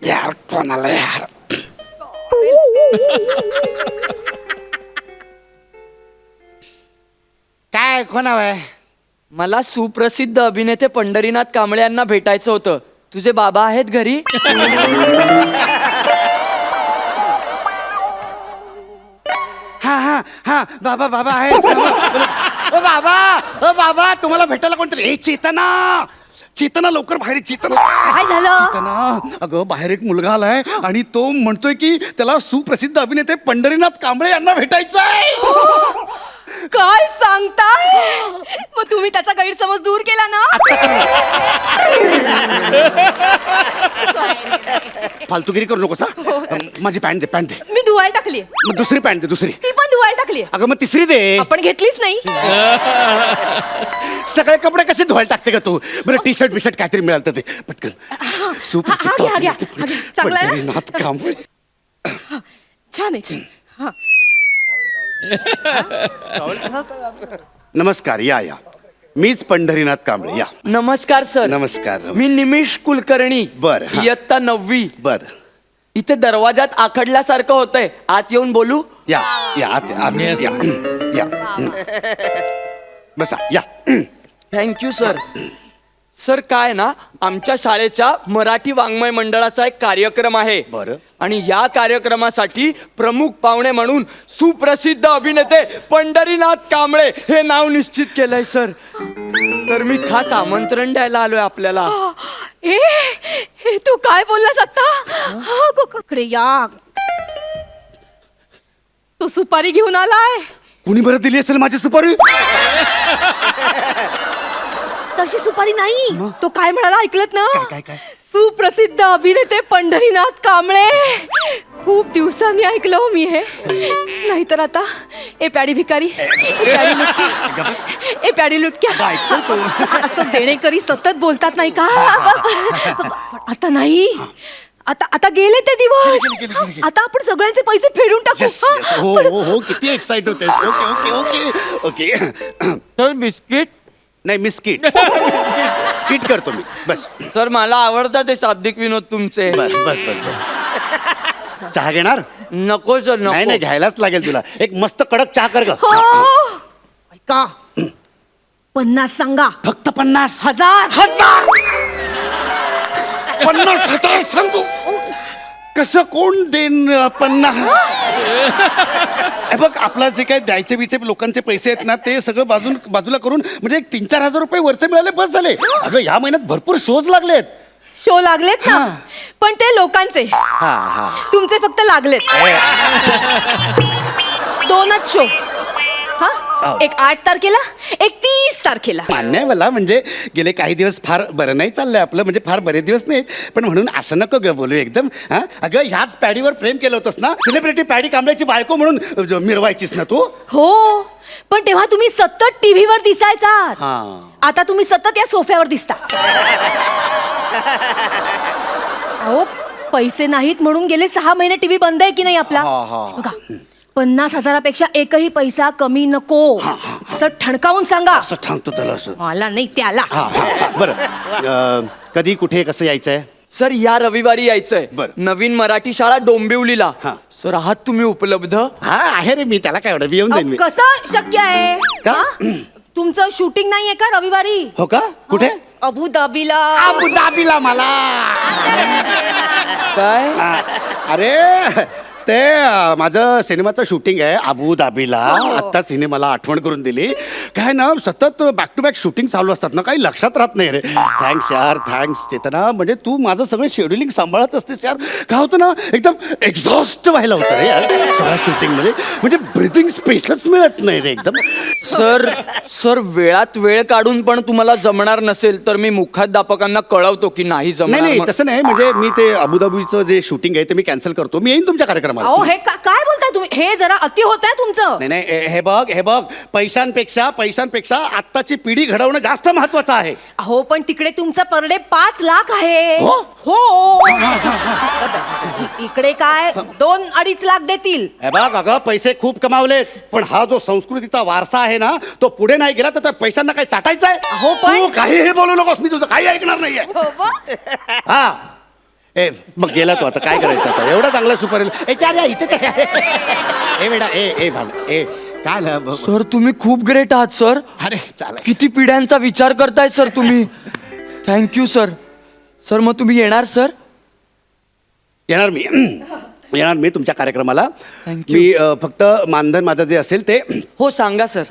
यार कोणाला यार काय कोण हवंय? मला सुप्रसिद्ध अभिनेते पंढरीनाथ कांबळे यांना भेटायचं होतं. तुझे बाबा आहेत घरी? हा हा हा बाबा बाबा आहे ओ बाबा ओ बाबा तुम्हाला भेटायला कोणतरी ए चेतना चेतना लवकर बाहेर ये, चेतना काय झालं? चेतना अगं बाहेर एक मुलगा आलाय आणि तो म्हणतोय की त्याला सुप्रसिद्ध अभिनेते पंढरीनाथ कांबळे यांना भेटायचं आहे. काय सांगताय? मग तुम्ही त्याचा गैरसमज दूर केला ना? फालतूगिरी करू नकोस हा. माझी पॅन्ट दे पॅन्ट दे मी धुवायला टाकली. मग दुसरी पॅन्ट दे दुसरी. ती पण धुवायला टाकली. अगं मग तिसरी दे. आपण घेतलीच नाही. सगळे कपडे कसे धुवायला टाकते का तू? बरं टी शर्ट बिशर्ट काहीतरी मिळालं तर ते पटकन. सुप्रसिद्ध हा, घ्या. चांगला आहे ना? पंढरीनाथ कांबळे. छान आहे छान. हा. नमस्कार या या मीच पंढरीनाथ कांबळे या. नमस्कार सर. नमस्कार मी निमिष कुलकर्णी. बरं, हा. इयत्ता 9वी. बर इथे दरवाजात आखडल्यासारखं होतंय. आत येऊन बोलू? या या आत आत या या बसा या. Thank you sir. सर काय ना, आमच्या शाळेच्या मराठी वाङ्मय मंडळाचा एक कार्यक्रम आहे. बरं. आणि या कार्यक्रमासाठी प्रमुख पाहुणे म्हणून सुप्रसिद्ध अभिनेते पंढरीनाथ कांबळे हे नाव निश्चित केलंय सर. तर मी खास आमंत्रण द्यायला आलोय आपल्याला. ए हे तू काय बोललास आता? हा, इकडे या. तो सुपारी घेऊन आलाय. कुणी बरं दिली असेल माझी सुपारी? तशी सुपारी नाही. तो काय म्हणाला ऐकलत ना? काय काय? सुप्रसिद्ध अभिनेते पंढरीनाथ कांबळे. खूप दिवसांनी ऐकलं हो मी हे. नाहीतर आता ए प्याडी भिकारी, ए प्याडी लुटकी, ए प्याडी लुटक्या असं देणेकरी सतत बोलतात नाही का? पण आता नाही. आता आता गेले ते दिवस. गेले. आता आपण सगळ्यांचे पैसे फेडून टाकू. Yes, yes. हो हो हो किती एक्साइट होते. Okay okay okay okay. Sir biscuit? नाही मी स्किट स्किट करतो मी. बस सर मला आवडतात ते शाब्दिक विनोद तुमचे. बस बस बस बस. चहा घेणार? नको सर नाही नको. नाही घ्यायलाच लागेल तुला. एक मस्त कडक चहा कर ग. हो. ऐका 50 सांगा. फक्त 50 हजार. 50,000 सांगू? कसं कोण देन 50? हे बघ आपला जे काही द्यायचे बिचे लोकांचे पैसे आहेत ना ते सगळं बाजूला करून म्हणजे एक 3-4 हजार रुपये वरचे मिळाले बस झाले. अगं या महिन्यात भरपूर शोज लागलेत. शो लागलेत ना? पण ते लोकांचे. हा हा तुमचे फक्त लागलेत 2च शो. हा, एक 8 तारखेला, एक 30 तारखेला. मान्य आहे मला. म्हणजे गेले काही दिवस फार बरं नाही चाललंय आपलं. म्हणजे फार बरेच दिवस नाहीत. पण म्हणून असं नको ग बोलू एकदम. हा अगं ह्याच पॅडीवर प्रेम केलं होतंस ना. सेलिब्रिटी पॅडी कांबळ्याची बायको म्हणून मिरवायचीस ना तू. हो, पण तेव्हा तुम्ही सतत टीव्हीवर दिसायचात. हा. आता तुम्ही सतत या सोफ्यावर दिसता. अहो पैसे नाहीत म्हणून गेले 6 महिने टीव्ही बंद आहे की नाही आपला? हा, हा. बघा 50,000पेक्षा एकही पैसा कमी नको. असं ठणकावून सांगा. असं सांगतो त्याला असं. मला नाही त्याला. हा हा बरं कधी कुठे कसं यायचंय? सर या रविवारी यायचंय. बरं. नवीन मराठी शाळा डोंबिवलीला. हा. सर आहात तुम्ही उपलब्ध? हा आहे रे मी. त्याला काय एवढं येऊन जाईन मी. कसं शक्य आहे? का? हा? तुमचं शूटिंग नाहीये का रविवारी? हो का? कुठे? अबुधाबीला. अबुधाबीला मला. काय? अरे ते माझं सिनेमाचं शूटिंग आहे अबुधाबीला. आत्ता सिनेमाला आठवण करून दिली. काय ना सतत बॅक टू बॅक शूटिंग चालू असतात ना काही लक्षात राहत नाही रे. थँक्स यार थँक्स चेतना. म्हणजे तू माझं सगळं शेड्युलिंग सांभाळत असतेस यार. काय होतं ना एकदम एक्झॉस्ट व्हायला होतं रे यार सगळ्या शूटिंगमध्ये. म्हणजे ब्रिथिंग स्पेसच मिळत नाही रे एकदम. सर वेळात वेळ काढून पण तुम्हाला जमणार नसेल तर मी मुख्याध्यापकांना कळवतो की नाही नाही जमणार. नाही तसं नाही. म्हणजे मी ते अबुधाबीचं जे शूटिंग आहे ते मी कॅन्सल करतो. मी येईन तुमच्या कार्यक्रमात. अहो हे काय बोलताय तुम्ही? हे जरा अति होत आहे तुमचं. नाही नाही हे बघ पैशांपेक्षा आत्ताची पिढी घडवणं जास्त महत्वाचं आहे. अहो पण तिकडे तुमचा पर डे 5 लाख आहे. हो? हो. इकडे काय 2-2.5 लाख देतील. हे बघ अगं पैसे खूप कमावलेत पण हा जो संस्कृतीचा वारसा आहे ना तो पुढे नाही गेला तर त्या पैशांना काही चाटायचं आहे. अहो, पण- तू काहीही बोलू नकोस. मी तुझं काही ऐकणार नाहीये. हो बा? हा ए मग गेला तो आता काय करायचं आता एवढा चांगला सुपर ए क्या रे इथे काय ए बेटा ए ए भाऊ ए काय झालं? सर तुम्ही खूप ग्रेट आहात सर. अरे चालेल किती पिढ्यांचा विचार करताय सर तुम्ही. Thank you sir. सर मग तुम्ही येणार सर? येणार मी तुमच्या कार्यक्रमाला. Thank you. मी फक्त मानधन माझं जे असेल ते हो सांगा सर.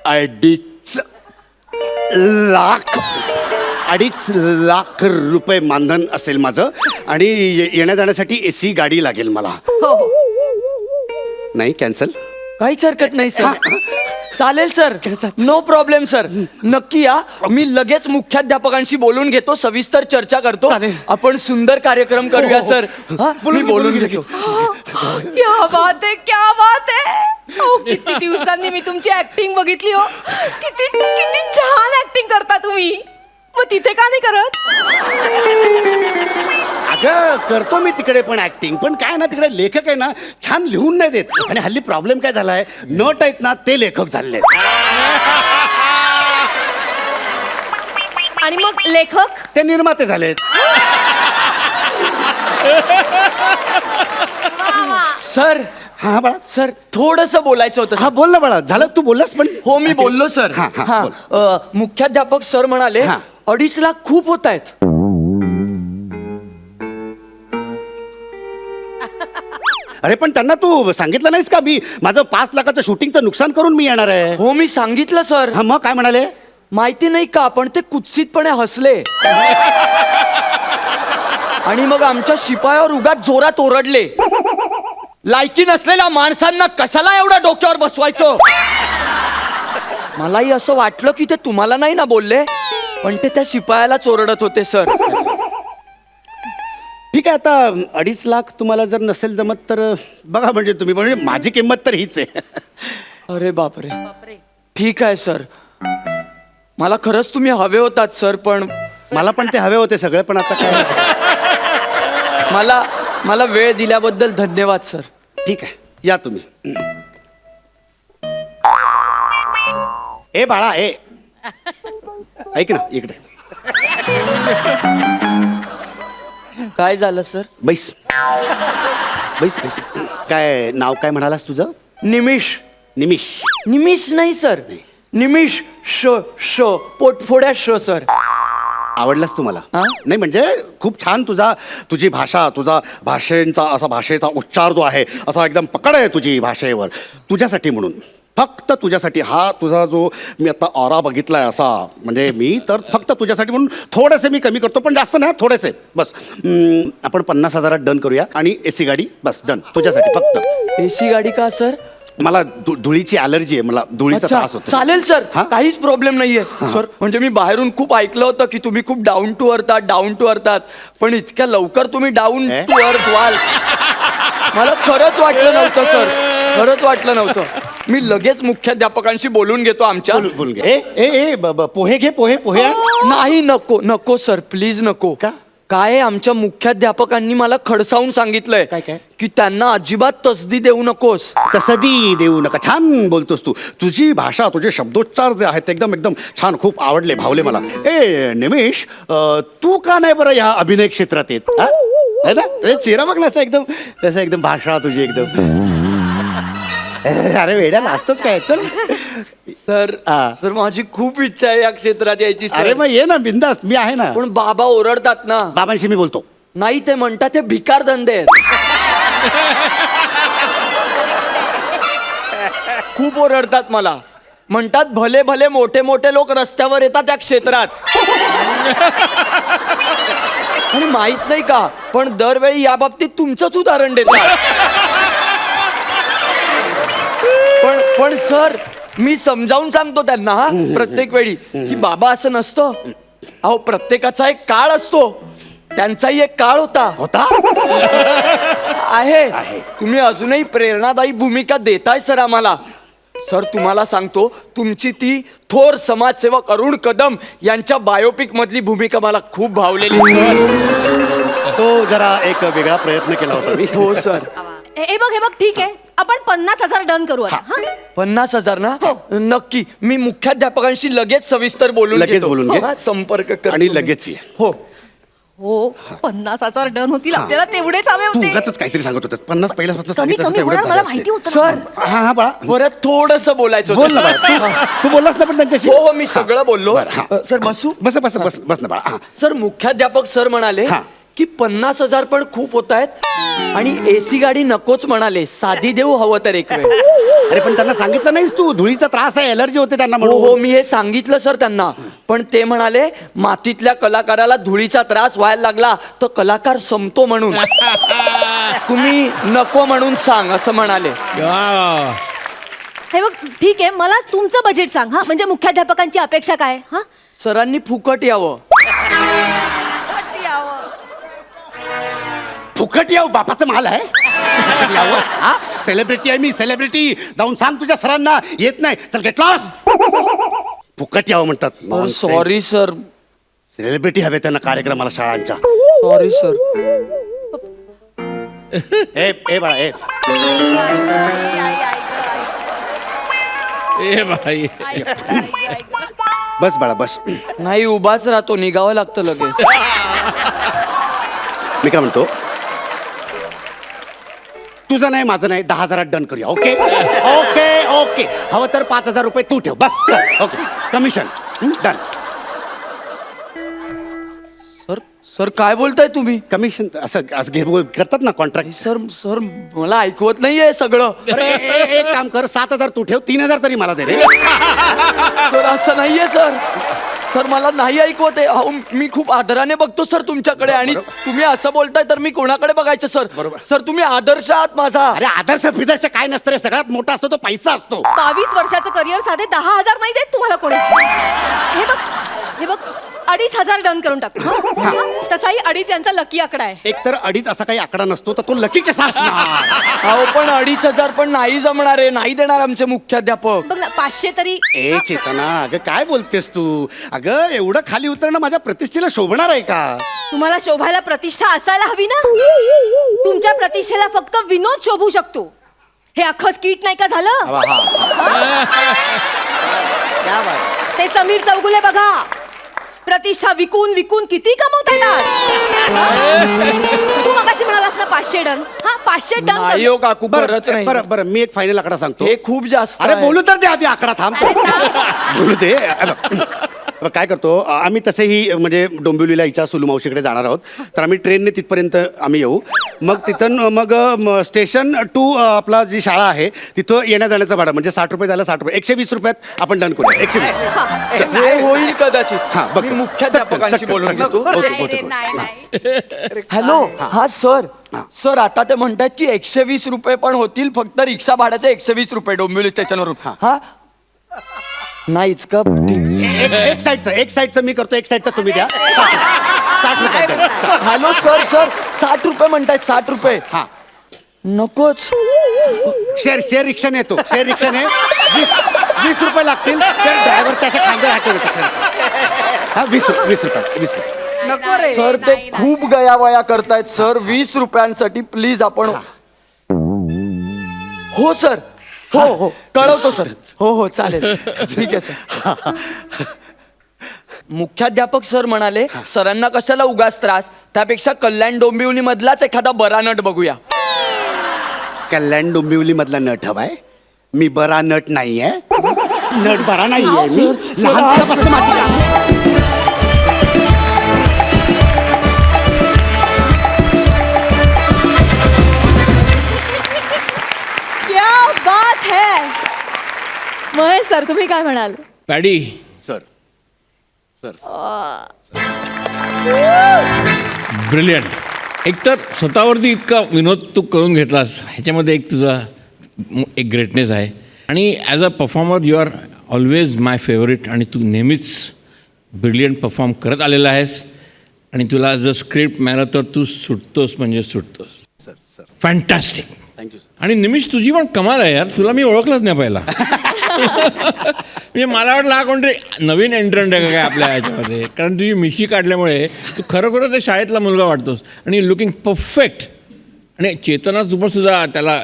2.5 लाख रुपये मानधन असेल माझं आणि येण्या जाण्यासाठी AC गाडी लागेल मला. हो हो नाही कॅन्सल. काहीच हरकत नाही सर. चालेल सर. No problem sir. नक्की या. मी लगेच मुख्याध्यापकांशी बोलून घेतो. सविस्तर चर्चा करतो. चालेल. आपण सुंदर कार्यक्रम करूया हो, हो. सर. हा? मी बोलून घेतो. क्या बात आहे क्या बात आहे. हो किती दिवसांनी मी तुमची ऍक्टिंग बघितली हो. किती किती छान ऍक्टिंग करता तुम्ही. मग तिथे का नाही करत? अगं करतो मी तिकडे पण ऍक्टिंग पण काय ना तिकडे लेखक आहे ना छान लिहून नाही देत आणि हल्ली प्रॉब्लेम काय झालाय नट आहेत ना ते लेखक झाले आणि मग लेखक ते निर्माते झालेत. सर हा बाळा सर थोडस बोलायचं होतं. हा बोल ना बाळा झालं तू बोललास पण हो मी बोललो सर. हा, हा, हा, बोल. मुख्याध्यापक सर म्हणाले हा. 2.5 लाख खूप होत आहेत. अरे पण त्यांना तू सांगितलं नाहीस का मी माझं 5 लाखाचं शूटिंगचं नुकसान करून मी येणार आहे. हो मी सांगितलं सर. हा मग काय म्हणाले? माहिती नाही का पण ते कुत्सितपणे हसले आणि मग आमच्या शिपायावर उगाच जोरात ओरडले. लायकी नसलेल्या माणसांना कशाला एवढं डोक्यावर बसवायचं. मलाही असं वाटलं की ते तुम्हाला नाही ना बोलले पण ते त्या शिपायालाच ओरडत होते सर. ठीक आहे आता 2.5 लाख तुम्हाला जर नसेल जमत तर बघा म्हणजे तुम्ही म्हणजे माझी किंमत तर हीच आहे. अरे बापरे. ठीक आहे सर. मला खरंच तुम्ही हवे होतात सर पण मला पण ते हवे होते सगळे पण आता काय मला वेळ दिल्याबद्दल धन्यवाद सर. ठीक आहे या तुम्ही. ए बाळा ए ऐक ना इकडे काय झालं सर? बैस बैस बैस. काय नाव काय म्हणालास तुझं? निमिष. निमिष. निमिष नाही सर. निमिष श पोटफोड्या सर. आवडलास तुम्हाला? हा? नाही म्हणजे खूप छान तुझी भाषा तुझा भाषेचा उच्चार जो आहे असा एकदम पकड आहे तुझी भाषेवर. तुझ्यासाठी म्हणून फक्त तुझ्यासाठी हा तुझा जो मी आता ऑरा बघितलाय असा म्हणजे मी तर फक्त तुझ्यासाठी म्हणून थोडेसे मी कमी करतो पण जास्त नाही थोडेसे बस. आपण 50,000 डन करूया आणि AC गाडी बस डन तुझ्यासाठी फक्त. AC गाडी का सर? मला धुळीची अलर्जी आहे मला धुळीचा अच्छा त्रास होतो. चालेल सर. हा? काहीच प्रॉब्लेम नाहीये सर. म्हणजे मी बाहेरून खूप ऐकलं होतं की तुम्ही खूप डाऊन टू अर्थ पण इतक्या लवकर तुम्ही डाऊन ए? टू अर्थ व्हाल मला खरंच वाटलं नव्हतं सर. खरंच वाटलं नव्हतं. मी लगेच मुख्याध्यापकांशी बोलून घेतो आमच्या. बोलून घे. ए ए ए पोहे घे पोहे आण. नाही नको सर प्लीज नको. का? काय आमच्या मुख्याध्यापकांनी मला खडसावून सांगितलंय काय? की त्यांना अजिबात तसदी देऊ नकोस. तसदी देऊ नका. छान बोलतोस तू. तुझी भाषा तुझे शब्दोच्चार जे आहेत ते एकदम छान खूप आवडले भावले मला. ए निमेश तू का नाही बरं या अभिनय क्षेत्रात येत? हा? है ना? अरे, चेहरा बघ ना असं एकदम भाषा तुझी एकदम अरे वेड्या नाचतोच काय चल. सर हा. सर माझी खूप इच्छा आहे या क्षेत्रात यायची सर. अरे मग ये ना बिंदास मी आहे ना. पण बाबा ओरडतात ना. बाबांशी मी बोलतो. नाही ते म्हणतात ते भिकार धंदे आहेत. खूप ओरडतात मला. म्हणतात भले भले मोठे लोक रस्त्यावर येतात या क्षेत्रात. आणि माहित नाही का पण दरवेळी या बाबतीत तुमचंच उदाहरण देतात. पण सर मी समजावून सांगतो त्यांना हा प्रत्येक वेळी की बाबा असं नसतं. अहो प्रत्येकाचा एक काळ असतो. त्यांचाही एक काळ होता आहे. तुम्ही अजूनही प्रेरणादायी भूमिका देताय सर आम्हाला. सर तुम्हाला सांगतो तुमची ती थोर समाजसेवक अरुण कदम यांच्या बायोपिक मधली भूमिका मला खूप भावलेली सर. तो जरा एक वेगळा प्रयत्न केला होता मी. हो सर. हे बघ ठीक आहे आपण 50,000 डन करू आता. हा? 50,000 ना? हो. नक्की. मी मुख्याध्यापकांशी लगेच सविस्तर बोलून लगेच घेतो. बोलून घे. हा, संपर्क कर आणि तुम्ही. लगेच ये. हो हो 50,000 डन होतील आपल्याला तेवढेच हवे तू होते. उगाचच काहीतरी सांगत होता 50 पहिल्यापासून कमी सांगितलं असतं कमी तेवढंच होणार झालं मला असते. माहिती होतं. सर हा बाळा परत थोडस बोलायचं बोल ना होतं. बाळा तू बोललास ना पण त्यांच्याशी. हो हो मी सगळं बोललो. बरं, हा. सर बसू. बस बस बस बस ना बाळा हा. सर मुख्याध्यापक सर म्हणाले हा. की 50,000 पण खूप होत आहेत आणि एसी गाडी नकोच म्हणाले, साधी देऊ हवं तर एक वेळ. अरे पण त्यांना सांगितलं नाहीस तू धुळीचा त्रास आहे एलर्जी होते त्यांना हो हो म्हणून. मी हे सांगितलं सर त्यांना, पण ते म्हणाले मातीतल्या कलाकाराला धुळीचा त्रास व्हायला लागला तर कलाकार संपतो म्हणून तुम्ही नको म्हणून सांग असं म्हणाले. हे बघ ठीक आहे मला तुमचं बजेट सांग हा म्हणजे मुख्याध्यापकांची अपेक्षा काय हा. सरांनी फुकट यावं. फुकट यावं बापाचं माल आहे. फुकट यावं हा सेलिब्रिटी आहे मी सेलिब्रिटी. जाऊन सांग तुझ्या सरांना येत नाही चल गेट लॉस. फुकट यावं म्हणतात. Sorry sir. सेलिब्रिटी हवे त्यांना कार्यक्रमाला शाळांच्या. Sorry sir. ए ए बाळा ए ए भाई बस बाळा बस. नाही उभाच राहतो, निघावं लागतं लगेच. मी काय म्हणतो तुझं नाही माझं नाही 10,000 डन करूया. ओके ओके ओके हवं तर 5,000 रुपये तू ठेव बस. Okay commission done. Sir sir काय बोलताय तुम्ही. कमिशन असं असं करतात ना कॉन्ट्रॅक्ट. सर सर मला ऐकवत नाहीये सगळं. एक काम कर 7,000 तू ठेव 3,000 तरी मला दे रे. सर असं नाहीये सर. सर मला नाही ऐकवत आहे. अहो मी खूप आदराने बघतो सर तुमच्याकडे आणि बरोबर. तुम्ही असं बोलताय तर मी कोणाकडे बघायचं सर. बरोबर. सर तुम्ही आदर्श आहात माझा. अरे आदर्श फिदर्श काय नसतं रे सगळ्यात मोठा असतो तो पैसा असतो. 22 वर्षाचं करिअर साधे 10,000 नाही देत तुम्हाला कोणी. हे बघ 2,500 डन करून टाक हा? तसाही 2.5 यांचा लकी आकडा आहे. एक तर 2.5 असा काही आकडा नसतो तर तो लकी कसा असणार. अहो पण 2,500 पण नाही जमणार आहे, नाही देणार आमचे मुख्याध्यापक. बघ ना 500 तरी. ए चेतना अगं काय बोलतेस तू. अगं एवढं खाली उतरणं माझ्या प्रतिष्ठेला शोभणार आहे का. तुम्हाला शोभायला प्रतिष्ठा असायला हवी ना. तुमच्या प्रतिष्ठेला फक्त विनोद शोभू शकतो. हे अख्खं स्किट नाही का झालं. ते समीर चौगुले बघा प्रतिष्ठा विकून विकून किती कमवता येतात. तू मगाशी म्हणालास ना 500 डन हा 500 डन नाही हो काकू खरंच नाही. बरं बरं मी एक फायनल आकडा सांगतो. हे खूप जास्त अरे आहे. बोलू तर दे आधी आकडा थांबतो. बोलू दे. बघ, काय करतो आम्ही तसेही म्हणजे डोंबिवलीला हिच्या सुलू मावशीकडे जाणार आहोत तर आम्ही ट्रेनने तिथपर्यंत आम्ही येऊ. मग तिथून मग स्टेशन टू आपला जी शाळा आहे तिथं येण्या जाण्याचं भाडं म्हणजे 60 रुपये झालं 60 रुपये 120 रुपयात आपण डन करूया. 120. नाही होईल कदाचित. हा बघ मी मुख्याध्यापकांशी बोलून घेतो. घेतो. हॅलो हा सर. सर आता ते म्हणतात की 120 रुपये पण होतील फक्त रिक्षा भाड्याचे 120 रुपये डोंबिवली स्टेशनवरून. हा नाहीच का. एक साईडचं मी करतो एक साईडचं तुम्ही द्या. 60 रुपये द्या. हॅलो सर सर 60 रुपये म्हणतायत 60 रुपये. हा नकोच. शेअर रिक्षाने येतो. शेअर रिक्षाने 20 रुपये लागतील तर ड्रायव्हरच्या अशा खांदे हाटून हा 20 रुपये. सर ते खूप गयावया करतायत सर 20 रुपयांसाठी प्लीज आपण. हो सर हो हो कळवतो सर. हो हो चालेल ठीक आहे सर. मुख्याध्यापक सर म्हणाले सरांना कशाला उगाच त्रास, त्यापेक्षा कल्याण डोंबिवली मधलाच एखादा बरा नट बघूया. कल्याण डोंबिवली मधला नट हवाय. मी बरा नट नाहीये. नट बरा नाहीये मी. लहानपणापासून माझी क्या बात है. महेश सर तुम्ही काय म्हणाल. Paddy sir sir brilliant. एकतर स्वतःवरती इतका विनोद तू करून घेतलास ह्याच्यामध्ये एक तुझा एक ग्रेटनेस आहे आणि as a performer you are always my favourite आणि तू नेहमीच ब्रिलियंट परफॉर्म करत आलेला आहेस आणि तुला जर स्क्रिप्ट मिळालं तर तू सुटतोस म्हणजे सुटतोस. Sir sir fantastic. Thank you sir. आणि निमिष तुझी पण कमाल आहे यार. तुला मी ओळखलंच नाही पहिला. म्हणजे मला वाटलं हा कोणतरी नवीन एंट्रंट आहे का काय आपल्या ह्याच्यामध्ये, कारण तुझी मिशी काढल्यामुळे तू खरोखरच त्या शाळेतला मुलगा वाटतोस आणि लुकिंग परफेक्ट. आणि चेतना तू पण सुद्धा त्याला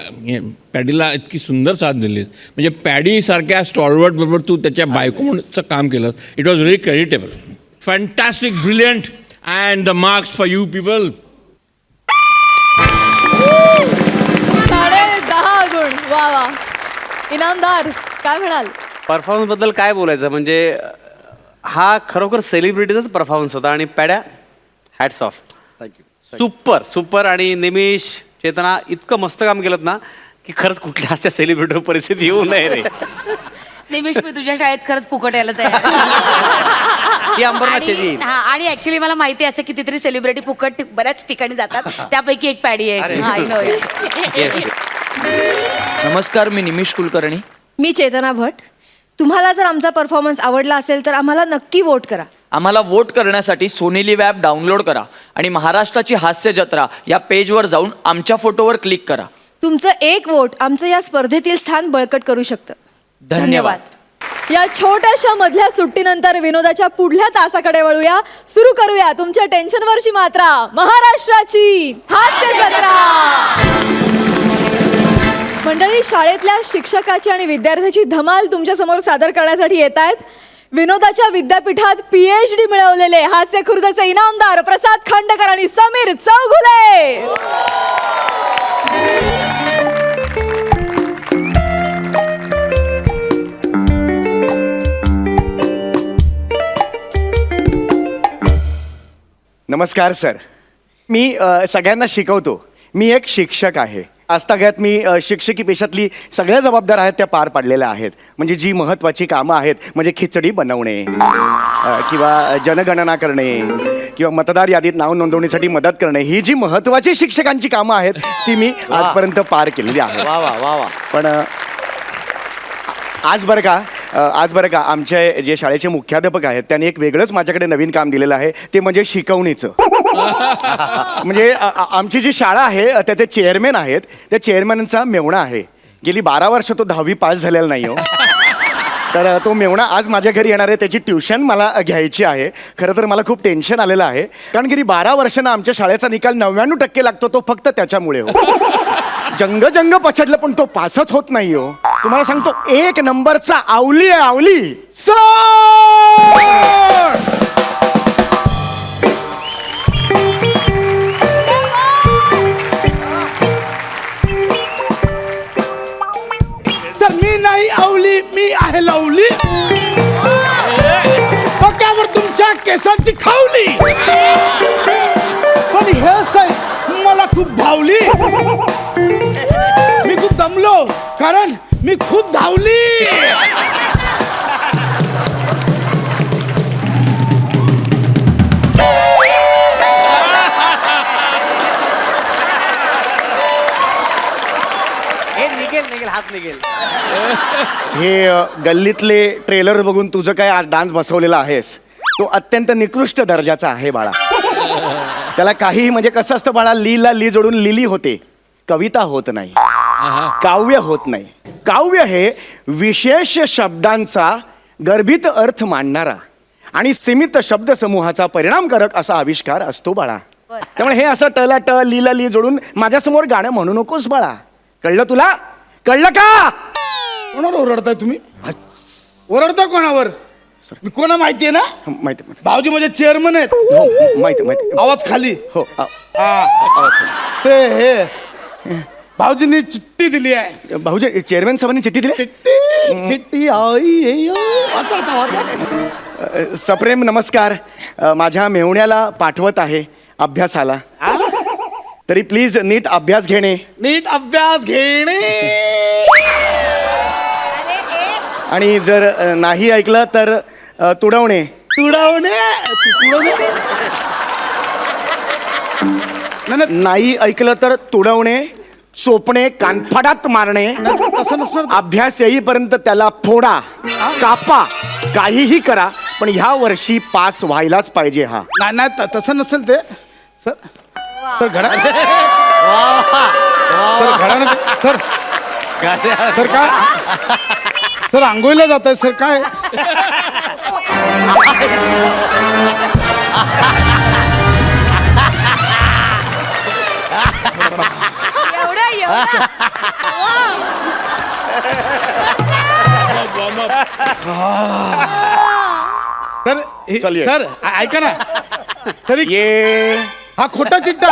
पॅडीला इतकी सुंदर साथ दिलीस. म्हणजे पॅडीसारख्या स्टॉलवर्ड बरोबर तू त्याच्या बायको म्हणूनचं काम केलं. It was very creditable. Fantastic brilliant. And the marks for you people. 10.5 गुण. वा वा. इनामदार काय म्हणाल? परफॉर्मन्स बद्दल काय बोलायचं म्हणजे हा खरोखर सेलिब्रिटीचाच परफॉर्मन्स होता आणि Padya hats off. Thank you. Super super. आणि निमिष चेतना इतकं मस्त काम केलं ना की खरंच कुठल्या अशा सेलिब्रिटी परिस्थिती येऊ नये रे. निमिष मी तुझ्या शाळेत खरंच फुकट यायला तयार. ही अंबरनाथची ती. हा, आणि ऍक्च्युली मला माहिती आहे असं कितीतरी सेलिब्रिटी फुकट बऱ्याच ठिकाणी जातात, त्यापैकी एक पॅडी आहे. हा, I know it. Yes. नमस्कार, मी निमिष कुलकर्णी. मी चेतना भट. तुम्हाला जर आमचा परफॉर्मन्स आवडला असेल तर आम्हाला नक्की वोट करा. आम्हाला वोट करण्यासाठी सोनी लिव्ह ॲप डाउनलोड करा आणि महाराष्ट्राची हास्य जत्रा या पेजवर जाऊन आमच्या फोटोवर क्लिक करा. तुमचं एक वोट आमचं या स्पर्धेतील स्थान बळकट करू शकतं. धन्यवाद. या छोट्याशा मधल्या सुट्टीनंतर विनोदाच्या पुढल्या तासाकडे वळूया. सुरू करूया तुमच्या टेन्शनवरची मात्रा, महाराष्ट्राची हास्य जत्रा. मंडळी, शाळेतल्या शिक्षकाची आणि विद्यार्थ्याची धमाल तुमच्या समोर सादर करण्यासाठी येत आहेत. विनोदाच्या विद्यापीठात PhD मिळवलेले हास्य खुर्दचे इनामदार प्रसाद खांडेकर आणि समीर चौगुले. नमस्कार सर. मी सगळ्यांना शिकवतो. मी एक शिक्षक आहे. आजतागायत मी शिक्षकी पेशातली सगळ्या जबाबदाऱ्या आहेत त्या पार पाडलेल्या आहेत. म्हणजे जी महत्त्वाची कामं आहेत, म्हणजे खिचडी बनवणे किंवा जनगणना करणे किंवा मतदार यादीत नाव नोंदवणीसाठी मदत करणे, ही जी महत्त्वाची शिक्षकांची कामं आहेत ती मी आजपर्यंत पार केलेली आहेत. वा वा वा वा. पण आज बरं का आमचे जे शाळेचे मुख्याध्यापक आहेत त्यांनी एक वेगळंच माझ्याकडे नवीन काम दिलेलं आहे, ते म्हणजे शिकवणीचं. म्हणजे आमची जी शाळा आहे त्याचे चेअरमॅन आहेत, त्या चेअरमॅनचा मेवणा आहे. गेली 12 वर्ष तो 10वी पास झालेला नाही हो. तर तो मेवणा आज माझ्या घरी येणार आहे. त्याची ट्युशन मला घ्यायची आहे. खरं तर मला खूप टेन्शन आलेलं आहे, कारण गेली 12 वर्षांना आमच्या शाळेचा निकाल 99% लागतो, तो फक्त त्याच्यामुळे हो. जंग पछडलं पण तो पासच होत नाही हो. तुम्हाला सांगतो 1 नंबरचा आवली आहे, आवली. तर मी नाही आवली, मी आहे लवली. डोक्यावर तुमच्या केसांची खावली. पण हेअरस्टाईल मला खूप भावली. मी खूप दमलो कारण मी खूप धावली. हे निघेल हात निघेल. हे गल्लीतले ट्रेलर बघून तुझं काय आज डान्स बसवलेला आहेस तो अत्यंत निकृष्ट दर्जाचा आहे बाळा. त्याला काहीही म्हणजे कसं असतं बाळा, लीला ली जोडून लिली होते, कविता होत नाही, काव्य होत नाही. काव्य हे विशेष शब्दांचा गर्भित अर्थ मांडणारा आणि सीमित शब्दसमूहाचा परिणामकारक असा आविष्कार असतो बाळा. त्यामुळे हे असं टला ट लीला ली जोडून माझ्यासमोर गाणं म्हणू नकोस बाळा. कळलं तुला? कळलं का? कोणावर ओरडताय तुम्ही? ओरडता कोणावर? मी कोणा माहितीये ना? माहिती भाऊजी माझे चेअरमन आहेत. हो माहिती. आवाज खाली. हो आवाज खाली. हे भाऊजींनी चिठ्ठी दिली आहे. भाऊजी चेअरमॅन साहेबांनी चिठ्ठी दिली. चिठ्ठी आई. वाचा आता, वाचा. सप्रेम नमस्कार. माझ्या मेहुण्याला पाठवत आहे अभ्यासाला. तरी प्लीज नीट अभ्यास घेणे. नीट अभ्यास घेणे. आणि जर नाही ऐकलं तर तुडवणे. तुडवणे. नाही ऐकलं तर तुडवणे, चोपणे, कानफडात मारणे. तसं नसणार. अभ्यास येईपर्यंत त्याला फोडा, कापा, काहीही करा, पण ह्या वर्षी पास व्हायलाच पाहिजे. हा नाही तसं नसेल ते. सर सर घडा. सर घडा. सर सर काय? सर आंघोळीला जात आहे सर. काय? सर चलिए. सर ऐका ना. तरी ये हा खोटा चिट्टा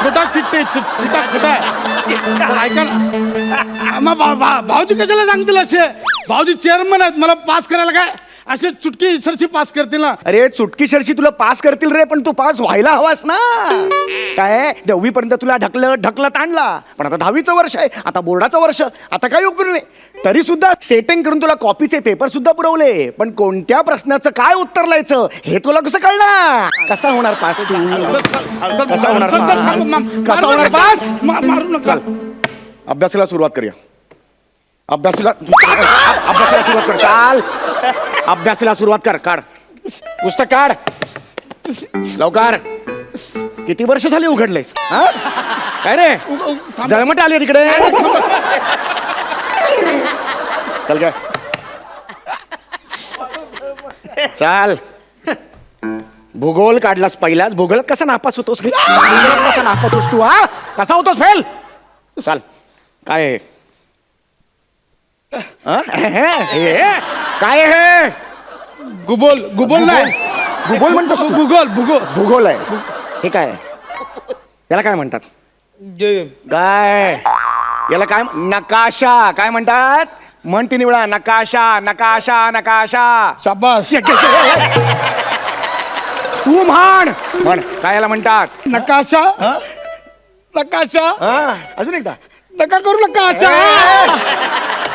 खोटा चिट्टा खोटा आहे सर ऐका ना मग भाऊजी कशाला सांगतील असे भाऊजी चेअरमन आहेत मला पास करायला काय असे चुटकी सरशी पास करतील ना अरे चुटकी शरशी तुला पास करतील रे, पण तू पास व्हायला हवास ना. काय 10वी पर्यंत तुला ढकलत आणला, पण आता 10वीचं वर्ष आहे, आता बोर्डाचं वर्ष, आता काही उपयोग नाही. तरी सुद्धा सेटिंग करून तुला कॉपीचे पेपर सुद्धा पुरवले, पण कोणत्या प्रश्नाचं काय उत्तर लिहायचं हे तुला कसं कळणार? कसा होणार पास तू? कसा होणार पास? कसा होणार पास? मारू नका अभ्यासाला सुरुवात करूया. अभ्यासाला सुरुवात कर. चाल अभ्यासाला सुरुवात कर. काढ पुस्तक काढ लवकर. किती वर्ष झाली उघडलेस? हा? काय रे जळमट आली तिकडे? चल काय चाल. भूगोल काढलास पहिलाच. भूगोलात कसा नापास होतोस? भूगोलात कसा नापास होतोस तू? हा कसा होतोस फेल? चाल काय आहे? काय हे? गुगल नाही भूगोल म्हणतोस तू? भूगोल आहे. हे काय आहे? याला काय म्हणतात? काय याला काय? नकाशा. काय म्हणतात? म्हण 3 वेळा. नकाशा नकाशा नकाशा. शाबास तू म्हण काय याला म्हणतात? नकाशा नकाशा अजून एकदा नका करू नका अशा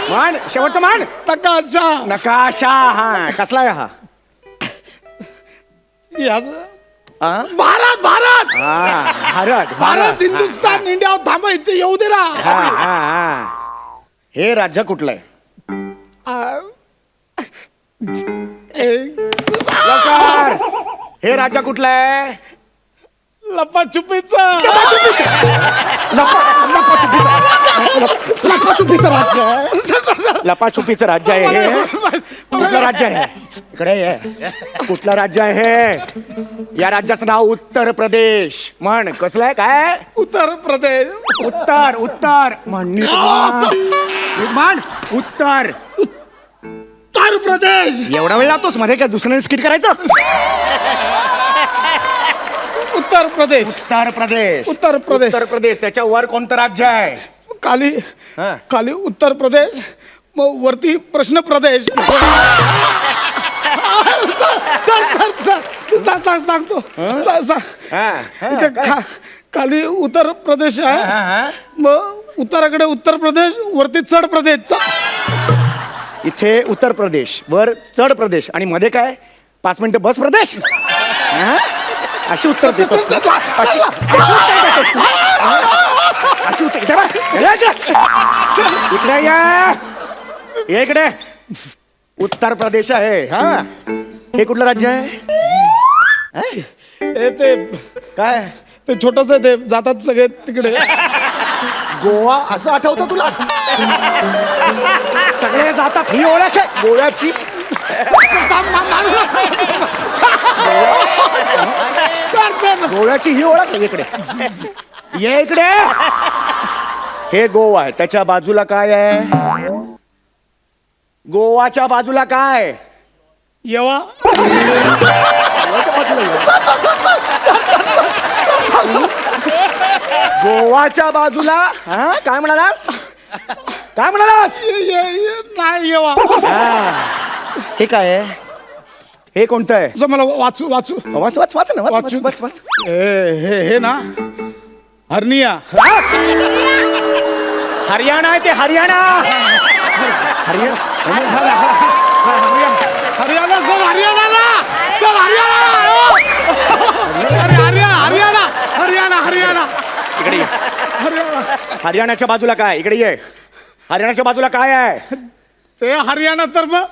म्हण. शेवटचं म्हण. नकाशा नकाशा. हा कसला आहे हा? भारत भारत भारत भारत हिंदुस्तान इंडिया थांबा इथे येऊ दे ना हे राज्य कुठलं आहे? लवकर. हे राज्य कुठलं आहे? लपाछुपीचं लपाछुपीचं राज्य आहे हे. कुठलं राज्य आहे? इकडे ये. कुठलं राज्य आहे? या राज्याचं नाव उत्तर प्रदेश. म्हण कसलं आहे? काय? उत्तर प्रदेश उत्तर म्हण. नीट म्हण. उत्तर उत्तर प्रदेश. एवढा वेळ लागतोस मध्ये काय दुसऱ्याने स्किट करायचं? उत्तर प्रदेश उत्तर प्रदेश. उत्तर प्रदेश. उत्तर प्रदेश त्याच्या वर कोणतं राज्य आहे? खाली हा. खाली उत्तर प्रदेश मग वरती प्रश्न प्रदेश सांगतो इथे खाली उत्तर प्रदेश आहे मग उत्तराकडे उत्तर प्रदेश वरती चढ प्रदेश इथे उत्तर प्रदेश वर चढ प्रदेश आणि मध्ये काय 5 मिनिटं बस प्रदेश. हा? अशी उत्तर देतोस तू? अशी उत्तर इकडे ये इकडे. उत्तर प्रदेश आहे. हा हे कुठलं राज्य आहे? ते काय ते छोटस आहे ते जातात सगळे तिकडे गोवा असं आठवतं तुला? सगळे जातात ही ओळख आहे गोव्याची. गोव्याची ही ओळख आहे. इकडे ये इकडे. हे गोवा आहे. त्याच्या बाजूला काय आहे? गोवाच्या बाजूला काय? येवा गोवाच्या बाजूला. हा काय म्हणालास? काय म्हणालास? नाही येवा हे काय आहे? हे कोणतं आहे? तुझं मला वाचू वाच ना. वाच. हे ना हरनिया हरियाणा आहे ते. हरियाणा हरियाणा सर हरियाणा सर हरियाणा इकडे ये. हरियाणाच्या बाजूला काय? इकडे ये. हरियाणाच्या बाजूला काय आहे? ते हरियाणा तर मग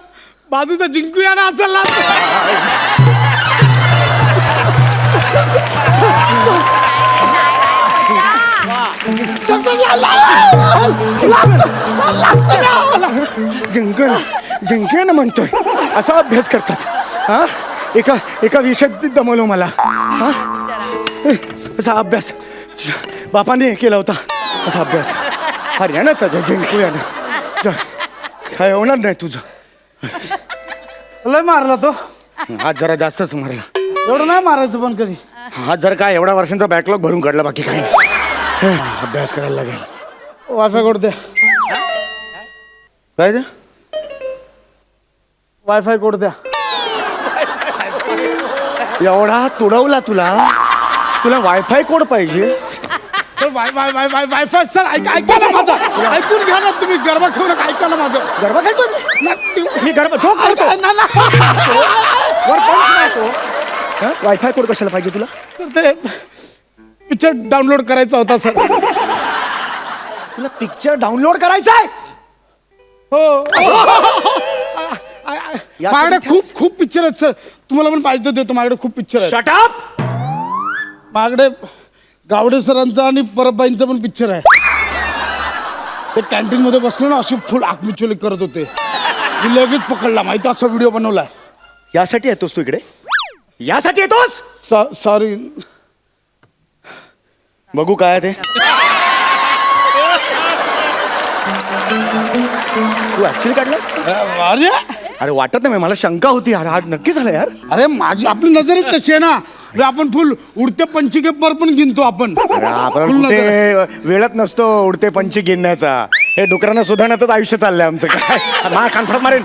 बाजूचं जिंकूया ना असेल ना. जिंकन म्हणतोय असा अभ्यास करतात. हा एका विषयात दमवलं मला. हा असा अभ्यास बापाने केला होता. असा अभ्यास हरियाणाचा जिंकूया ना. काय होणार नाही तुझं. लय मारला तो. आज जरा जास्तच मारला. एवढं नाही मारायचं पण कधी. हा जर काय एवढा वर्षांचा बॅकलॉग भरून काढला बाकी काही नाही. अभ्यास करायला लागेल. वायफाय कोड द्या. काय ते वायफाय कोड द्या. एवढा तुडवला तुला वायफाय कोड पाहिजे. सर वायफाय सर ऐका ना माझं. ऐकून घ्या ना तुम्ही. गरबा खेळू नका. ऐका ना माझं. गरबा खेळतो मी गरबा झोप करतो. वर पंच मारतो. वायफाय कोड कशाला पाहिजे तुला? ते पिक्चर डाउनलोड करायचा होता सर. तुला पिक्चर डाउनलोड करायचा आहे? हो. माझ्याकडे खूप पिक्चर आहेत सर. तुम्हाला पण पाहिजे तर देतो. माझ्याकडे खूप पिक्चर आहेत. Shut up. माझ्याकडे गावडे सरांचा आणि परबबाईंचा पण पिक्चर आहे. ते कॅन्टीन मध्ये बसलो ना अशी फुल आकमिचोली करत होते. मी लगेच पकडला. माहिती असा व्हिडिओ बनवलाय. यासाठी येतोस तू इकडे? यासाठी येतोस? सॉरी. बघू काय आहे ते. तू ऍक्च्युली काढलास? अरे अरे वाटत नाही मला शंका होती यार. आज नक्की झालं यार. अरे माझी आपली नजरच तशी आहे ना. आपण फुल उडते पंचिकेपर पण गिनतो आपण. अरे आपण फुल नजर आहे. कुठे वेळत नसतो उडते पंची गिनण्याचा. हे डुकरांना सुधारण्यातच आयुष्य चाललंय आमचं. काय मा कानफडत मारेन.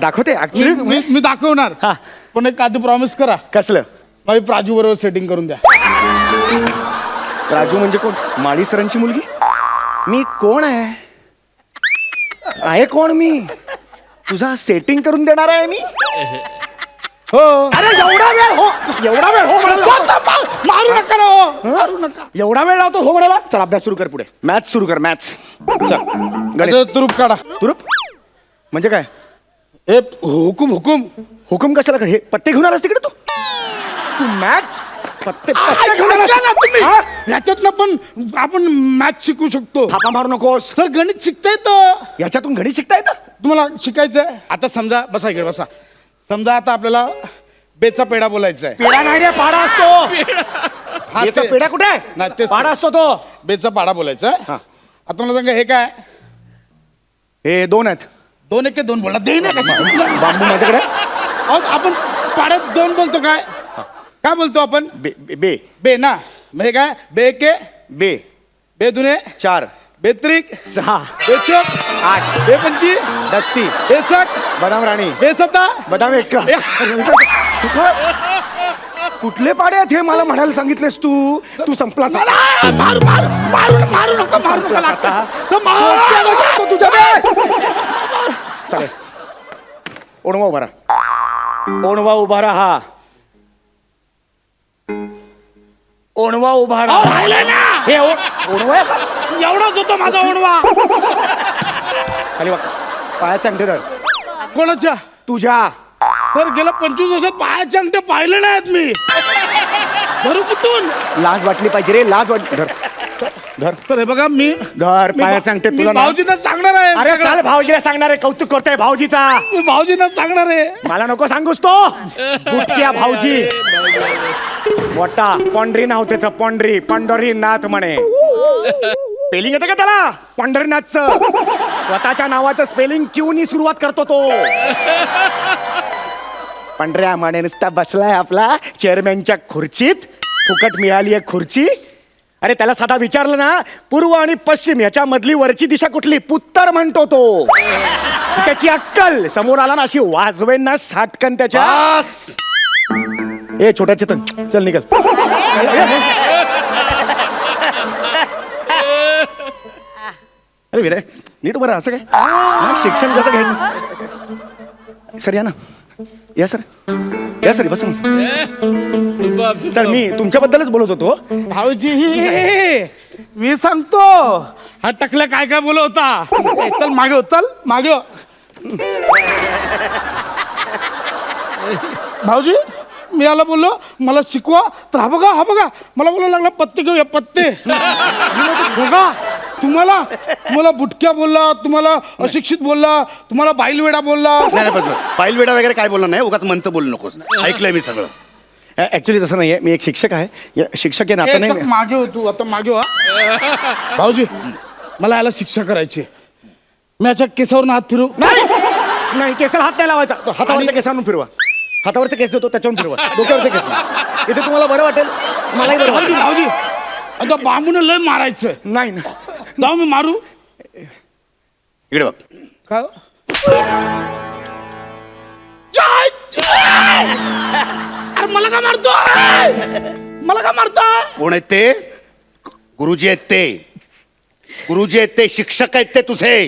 दाखवते ऍक्च्युली. मी दाखवणार. हा. पण एक आधी प्रॉमिस करा. कसलं? माझी प्राजू बरोबर सेटिंग करून द्या. राजू म्हणजे कोण? माळी सरांची मुलगी? मी कोण आहे कोण मी? तुझा सेटिंग करून देणार आहे मी? हो. अरे एवढा वेळ हो मारू नका ना हो. मारू नका. एवढा वेळ लावतो हो म्हणाला. चल अभ्यास सुरू कर. पुढे मॅथ्स सुरू कर. मॅथ्स. चल गणित. आता तुरूप काढा. तुरुप म्हणजे काय? ए हुकुम हुकुम. हुकुम कशाला काढ? हे पत्ते घेऊन आलास तिकडे तू मॅथ्स पत्ते ऐका ना तुम्ही. ह्याच्यातनं पण आपण मॅथ शिकू शकतो. थापा मारू नकोस. सर गणित शिकता येतं. याच्यातून गणित शिकता येतं? तुम्हाला शिकायचंय? आता समजा बसा इकडे बसा. समजा आता आपल्याला बेचा पेढा बोलायचा आहे. पेढा नाही रे, पाडा असतो. हा, याचा ते- पेढा कुठे आहे? नाही, तेच पाडा ते. असतो तो. बेचा पाडा बोलायचा आहे. हा. आता मला सांगा हे काय? हे दोन आहेत. 2 1 2 बोला. दे ना कसं. बांबू माझ्याकडे. अहो, आपण पाड्यात 2 बोलतो काय? काय बोलतो आपण? बे बे- बे बे ना. मग हे काय? बे के बे बे दुने 4 बेत्रिक 6 बेचोक 8 बे पंची दस्सी बेसक बदाम राणी बेसता. बदाम एक कुठले पाडे आहेत हे मला म्हणायला सांगितलेस तू संपलास आता. मारू नका. मारू नका लागतं. तर मार. तुझ्या चालेल. ओणवा उभा राहा. ओणवा उभा राहा. ओणवा उभा राहा. राहिलंय ना. हे ओणवा आहे का? एवढाच होता माझा ओणवा. खाली बघ. पायाचे अंगठे धर. कोणाच्या? तुझ्या. सर गेल्या 25 वर्षात पायाचे अंगठे पाहिले नाहीत मी. धरू कुठून? लाज वाटली पाहिजे रे. लाज वाटली. धर धर सर हे बघा मी धर. पायाचे अंगठे तुला ना. भाऊजींना सांगणार आहे. अरे सगळं. चाल भाऊजीला सांगणार आहे. कौतुक करतोय भाऊजीचा. मी भाऊजींना सांगणार आहे. मला नको सांगूस तो. बुटक्या भाऊजी. मोठा पंढरी नाव त्याचं. पंढरीनाथ म्हणे. स्पेलिंग येतं का त्याला? पंढरीनाथचं. स्वतःच्या नावाचं स्पेलिंग क्यूनी सुरुवात करतो तो. पंढऱ्या म्हणे नुसता बसलाय आपला चेअरमॅनच्या खुर्चीत. फुकट मिळाली आहे खुर्ची. अरे त्याला साधा विचारलं ना पूर्व आणि पश्चिम याच्या मधली वरची दिशा कुठली? उत्तर म्हणतो तो. त्याची अक्कल समोर आला ना अशी वाजवेन ना साटकन त्याच्या. ए छोट्या चेतन चल निघल. अरे विराय नीट बरं असं काय हा, शिक्षण कसं घ्यायचं? सर या ना. या सर. या सर बस. सर मी तुमच्याबद्दलच बोलत होतो. भाऊजी मी सांगतो. हा टकल्या काय काय बोलत होता. चल मागे हो. चल मागे हो. भाऊजी मी याला बोललो मला शिकवा. तर हा बघा मला बोलायला लागला पत्ते घेऊया पत्ते. बघा तुम्हाला बुटक्या बोलला. तुम्हाला अशिक्षित बोलला. तुम्हाला बाईलवेडा बोलला. नाही बस पायलवेडा वगैरे काय बोलणार नाही. उगाच मंच बोलू नकोस. ऐकलंय मी सगळं. ऍक्च्युली तसं नाहीये. मी एक शिक्षक आहे. या शिक्षक आहे ना. आता ए, चल, नाही. मागे हो तू. आता मागे हो. भाऊजी मला याला शिक्षा करायची. मी याच्या केसावरून हात फिरू. नाही केसाला हात नाही लावायचा. तो हातावरच्या केसांना फिरवा. हातावरचे केस देतो त्याच्यावर फिरवा, डोक्यावरचे केस नाही. इथे तुम्हाला बरं वाटेल, मलाही बरं भाऊजी वाटेल. भाऊजी आता बांबूने लय मारायचं. नाही ना. जाऊ मी मारू इकडे बघ. का अरे मला का मारतोय, मला का मारतोय? कोण आहेत ते? गुरुजी आहेत ते, गुरुजी आहेत ते, शिक्षक आहेत ते तुझे.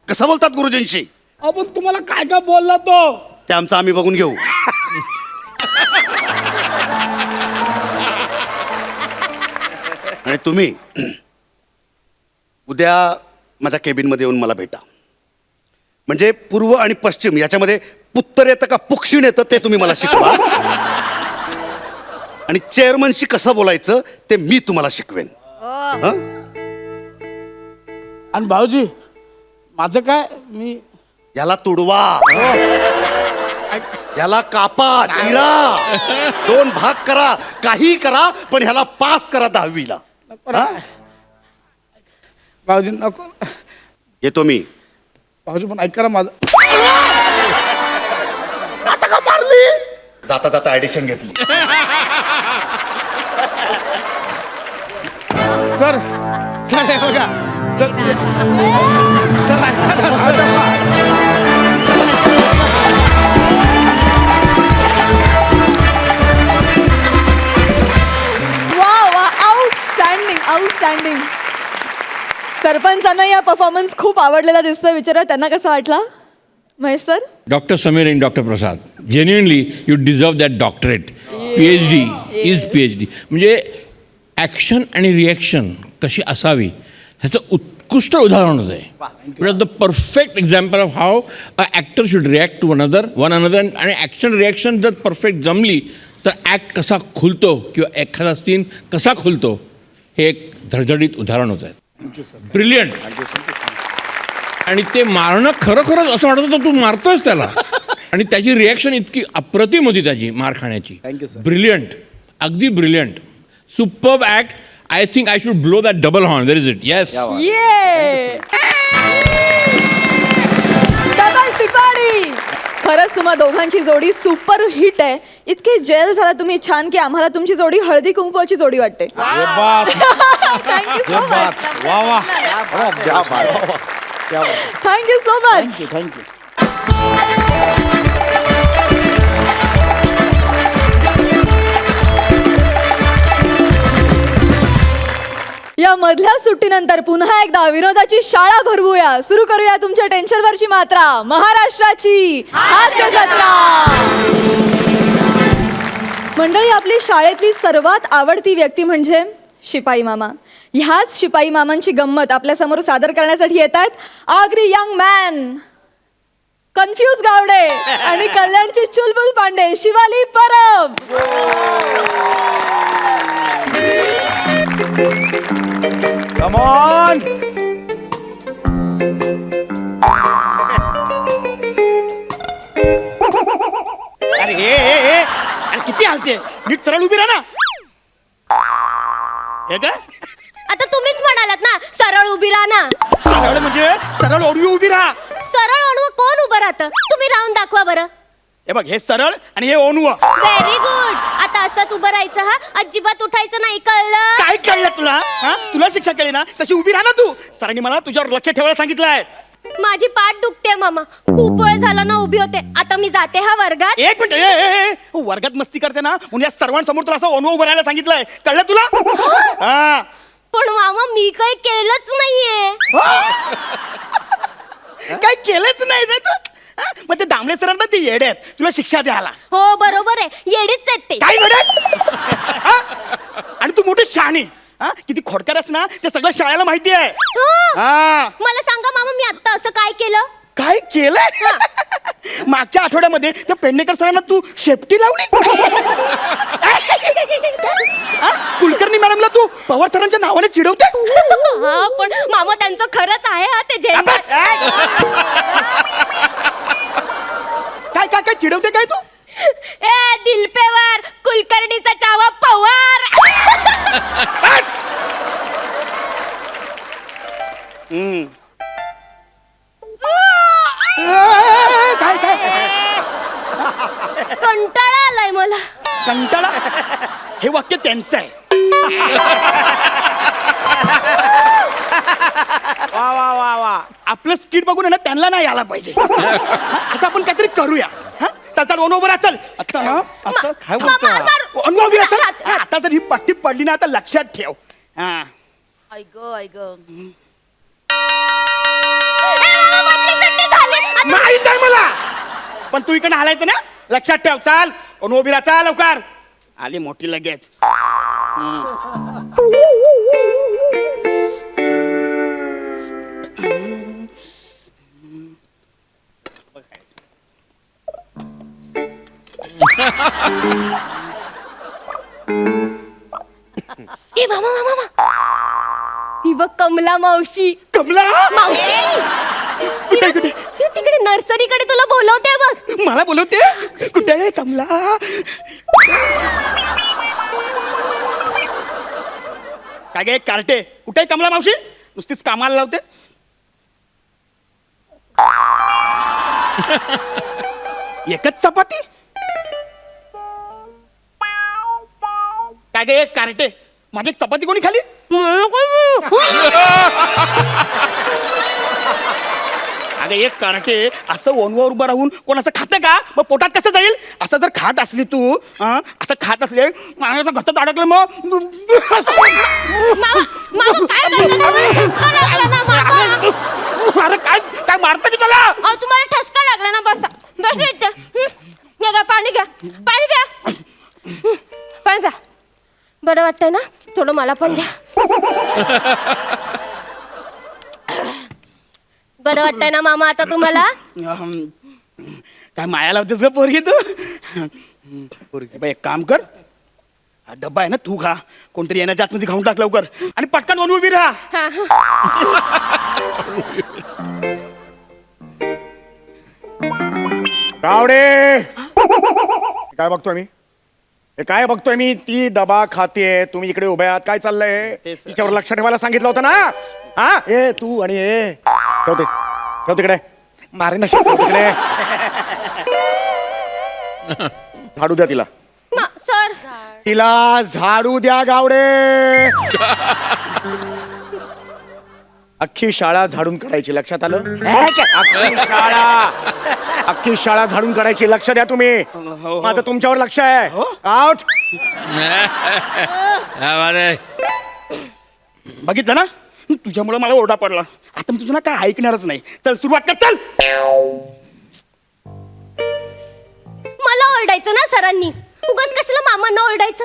कसं बोलतात गुरुजींशी? आपण तुम्हाला काय काय बोलला तो? ते आमचं आम्ही बघून घेऊ. आणि तुम्ही उद्या माझ्या केबिनमध्ये येऊन मला भेटा. म्हणजे पूर्व आणि पश्चिम याच्यामध्ये उत्तर येतं का पुक्षिण येतं ते तुम्ही मला शिकवा. आणि चेअरमनशी कसं बोलायचं ते मी तुम्हाला शिकवेन. हं? आणि भाऊजी माझं काय, मी याला तुडवा, याला कापा, चिरा, 2 भाग करा, काही करा, पण ह्याला पास करा 10वीला. भाऊजी नको. येतो मी. भाऊजी पण ऐका ना माझं. आता का मारली? जाता जाता ऍडिशन घेतली. सर सर हे बघा सर, सर ऐका ना. Outstanding outstanding. सरपंचांना या परफॉर्मन्स खूप आवडलेला दिसतोय. विचारा त्यांना कसं वाटला महेश सर? डॉक्टर समीर आणि doctor Prasad, genuinely you deserve that doctorate. PhD is PhD. म्हणजे ॲक्शन आणि रिॲक्शन कशी असावी ह्याचं उत्कृष्ट उदाहरण होतं आहे. It was the perfect example of how a actor should react to one another. आणि ॲक्शन रिॲक्शन जर परफेक्ट जमली तर ॲक्ट कसा खुलतो किंवा एखादा सीन कसा खुलतो हे एक धडधडीत उदाहरण होतं आहे. ब्रिलियंट. आणि ते मारणं खरोखरच असं वाटत होतं तू मारतोयस त्याला. आणि त्याची रिॲक्शन इतकी अप्रतिम होती त्याची मार खाण्याची. Thank you, sir. ब्रिलियंट, अगदी brilliant. Superb act. I think I should blow that double horn. Where is it? Yes. ये डबल पिपाडी. खरंच तुम्हा दोघांची जोडी सुपर हिट आहे. इतके जेल झाला तुम्ही छान की आम्हाला तुमची जोडी हळदी कुंकवाची जोडी वाटते. हे बात, थँक्यू सो हे बात. मच. वा वा. Thank you so much. थँक्यू. या मधल्या सुट्टीनंतर पुन्हा एकदा विनोदाची शाळा भरवूया. सुरू करूया तुमच्या टेन्शनवरची मात्रा, महाराष्ट्राची हास्य जत्रा. मंडळी, आपली शाळेतली सर्वात आवडती व्यक्ती म्हणजे शिपाई मामा. ह्याच शिपाई मामांची गंमत आपल्या समोर सादर करण्यासाठी येत आहेत Agri young man, confuse Gawde आणि कल्याणची चुलबुल पांडे, शिवाली परब. Come on! अरे हे अरे किती हालते, नीट सरळ उभी राहा ना. हे काय आता तुम्हीच म्हणालात ना सरळ उभी राहा ना. सरळ म्हणजे सरळ ओढवी उभी राहा. सरळ अणू कोण उभं राहतं? तुम्ही राहून दाखवा बरं. हे बघ, हे सरळ आणि हे ओनव. Very good. आता असंच उभं राहायचं. हा, अजिबात उठायचं नाही, कळलं? काय कळलं तुला? हा, तुला शिक्षा केली ना तशी उभी राहा ना तू. सरांनी मला तुझ्यावर लक्ष ठेवायला सांगितलंय. माझी पाठ दुखते मामा, खूप वेळ झाला ना उभी होते. आता मी जाते हा वर्गात. एक मिनिट, वर्गात मस्ती करते ना म्हणून या सर्वांसमोर तुला असं ओनव उभं राहायला सांगितलंय. कळलं तुला? हा. पण मामा मी काही केलंच नाहीये. काय केलंच नाही ना तू. हा? मग ते दामले सरांना ते येडे आहेत तुला शिक्षा द्यायला. हो बरोबर आहे, येडीच आहेत ते. काय वेडे? हा? आणि तू मोठी शहाणी. हा? किती खोडकर आहेस ना ते सगळं शाळेला माहिती आहे. हा. मला सांगा मामा, मी आता असं काय केलं? काय केलंय? मागच्या आठवड्यामध्ये त्या पेडणेकर सरांना तू शेपटी लावली. हा? कुलकर्णी मॅडमला तू पवार सरांच्या नावाने चिडवतेस. हा, पण मामा त्यांचं खरंच आहे. हा, ते जेल. काय काय काय चिडवते काय तू? ए दिलपेवर कुलकर्णीचा चावा पवार. काय काय कंटाळा आलाय मला. कंटाळा हे वाक्य त्यांचं आहे. वा वा वा वा, आपलं स्किट बघून आहे ना त्यांना नाही आला पाहिजे. असं आपण काहीतरी करूया. हा? चल चल ओनो उभं राहा, चल. आता ना आता काय बोलतोय हा? ओनो उभी राहा, चल. राहत, राहत. आता जर ही पट्टी पडली ना आता लक्षात ठेव. हा ऐक ऐक माहित आहे मला, पण तू इकडे हालायचं ना, लक्षात ठेव. चाल ओनो उभी राहा, चाल लवकर. आली मोठी लगेच. ए मामा मामा मामा, ती बघ कमला मावशी. कमला मावशी कुठे कुठे ती तिकडे नर्सरीकडे तुला बोलवते बघ. मला बोलवते? कुठे आहे कमला? काय गे कार्टे, कुठे आहे कमला मावशी? नुसतीच कामाला लावते. एकच चपाती? काय गे कार्टे, माझी चपाती कोणी खाली? अगं एक कार्टे, असं ओनवर उभं राहून कोण असं खातं का? मग पोटात कसं जाईल? असं जर खात असली तू, असं खात असले माझ्या घशात अडकलं मग. अरे काय काय मारतं की त्याला? तुम्हाला ठसका लागला ना, बसा बस इथे. पाणी घ्या, पाणी घ्या, पाणी घ्या. बरं वाटतंय ना? थोडं मला पण द्या. बरं वाटतंय ना मामा आता तुम्हाला? काय माया लावतेस ग पोरगी तू? पोरगी बाई, एक काम कर, हा डब्बा आहे ना तू खा, कोणतरी येण्याच्या आतमध्ये खाऊन टाक लवकर, आणि पटकन ओनू उभी राहा. हा, हा. गावडे, काय बघतोय मी? हे काय बघतोय मी? ती डबा खाते, तुम्ही इकडे उभे आहात. काय चाललंय? तिच्यावर लक्ष ठेवायला सांगितलं होतं ना? हा ए तू आणि ए ठेवते, ठेव तिकडे. मारे ना ठेव तिकडे. झाडू द्या तिला. सर तिला झाडू द्या गावडे. अख्खी शाळा झाडून काढायची, लक्षात आलं? अख्खी शाळा झाडून काढायची, लक्ष द्या तुम्ही. माझं तुमच्यावर लक्ष आहे. आउट. बघितलं ना, तुझ्यामुळे मला ओरडा पडला. आता मी तुझं ना काय ऐकणारच नाही. चल सुरुवात कर, चल. मला ओरडायचं ना सरांनी, उगाच कशाला मामांना ओरडायचं?